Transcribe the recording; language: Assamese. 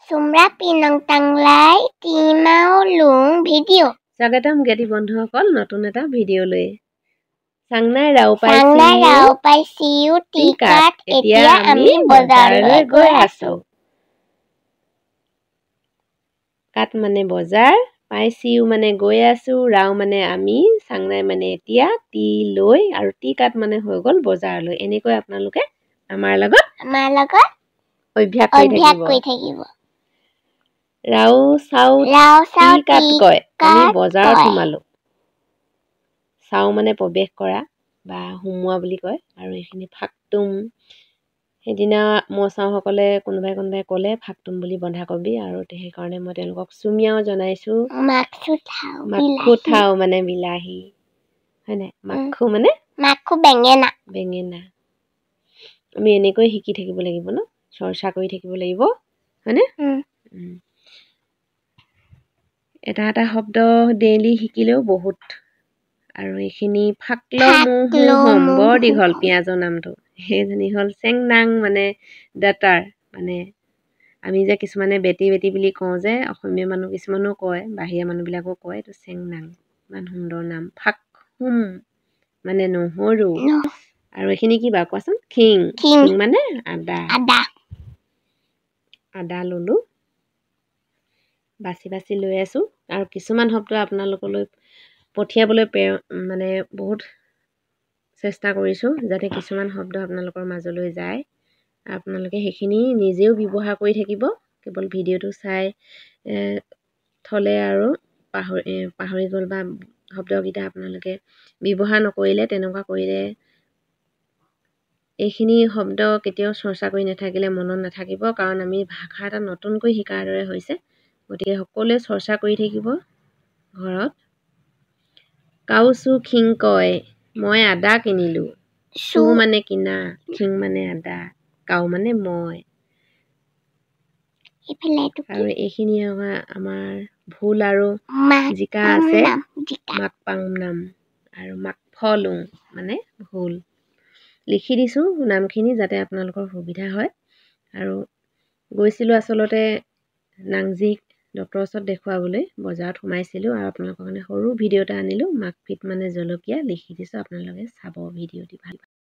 Sumra pinang tanglay timao lung video. স্বাগতম জ্ঞাতি বন্ধুসকল নতুন এটা ভিডিঅ' লৈ চাংনাই ৰাও পাইছিও টিকাত এতিয়া আমি বজাৰলৈ গৈ আছো কাট মানে বজাৰ পাইছিও মানে গৈ আছো ৰাও মানে আমি চাংনাই মানে এতিয়া টি লৈ আৰু টি কাট মানে হৈ গ'ল বজাৰলৈ এনেকৈ আপোনালোকে আমাৰ লগত অভ্যাস কৰি থাকিব ৰাও চাও টি কাট কয় আমি বজাৰত সোমালো চাও মানে প্ৰৱেশ কৰা বা সোমোৱা বুলি কয় আৰু এইখিনি ফাকতুম সেইদিনা মই চাওসকলে কোনোবাই ক'লে ফাকতুম বুলি বন্ধাকবি আৰু সেইকাৰণে মই তেওঁলোকক চুমিয়াও জনাইছো মাখু থাও মানে বিলাহী হয়নে মাখু মানে বেঙেনা আমি এনেকৈ শিকি থাকিব লাগিব ন চৰ্চা কৰি থাকিব লাগিব হয়নে এটা এটা শব্দ ডেইলি শিকিলেও বহুত আৰু এইখিনি ফাকলম বৰ দীঘল পিঁয়াজৰ নামটো সেইজনী হ'ল চেংনাং মানে ডাটাৰ মানে আমি যে কিছুমানে বেটি বুলি কওঁ যে অসমীয়া মানুহ কিছুমানেও কয় বাহিৰা মানুহবিলাকেও কয় এইটো চেংনাং ইমান সুন্দৰ নাম ফাকহুম মানে নহৰু আৰু এইখিনি কি বাৰু কোৱাচোন খিং মানে আদা ললোঁ বাছি লৈ আছো আৰু কিছুমান শব্দ আপোনালোকলৈ পঠিয়াবলৈ মানে বহুত চেষ্টা কৰিছোঁ যাতে কিছুমান শব্দ আপোনালোকৰ মাজলৈ যায় আপোনালোকে সেইখিনি নিজেও ব্যৱহাৰ কৰি থাকিব কেৱল ভিডিঅ'টো চাই থ'লে আৰু পাহৰি গ'ল বা শব্দকেইটা আপোনালোকে ব্যৱহাৰ নকৰিলে তেনেকুৱা কৰিলে এইখিনি শব্দ কেতিয়াও চৰ্চা কৰি নাথাকিলে মনত নাথাকিব কাৰণ আমি ভাষা এটা নতুনকৈ শিকাৰ দৰে হৈছে গতিকে সকলোৱে চৰ্চা কৰি থাকিব ঘৰত কাউচু খিং কয় মই আদা কিনিলোঁ চু মানে কিনা খিং মানে আদা কাউ মানে মই আৰু এইখিনি আমাৰ ভুল আৰু জিকা আছে মাকপাং নাম আৰু মাকফলুং মানে ভুল লিখি দিছোঁ নামখিনি যাতে আপোনালোকৰ সুবিধা হয় আৰু গৈছিলোঁ আচলতে নাংজিক ডক্টৰৰ ওচৰত দেখুৱাবলৈ বজাৰত সোমাইছিলোঁ আৰু আপোনালোকৰ কাৰণে সৰু ভিডিঅ' এটা আনিলোঁ মাকফিট মানে জলকীয়া লিখি দিছোঁ আপোনালোকে চাব ভিডিঅ'টি ভাল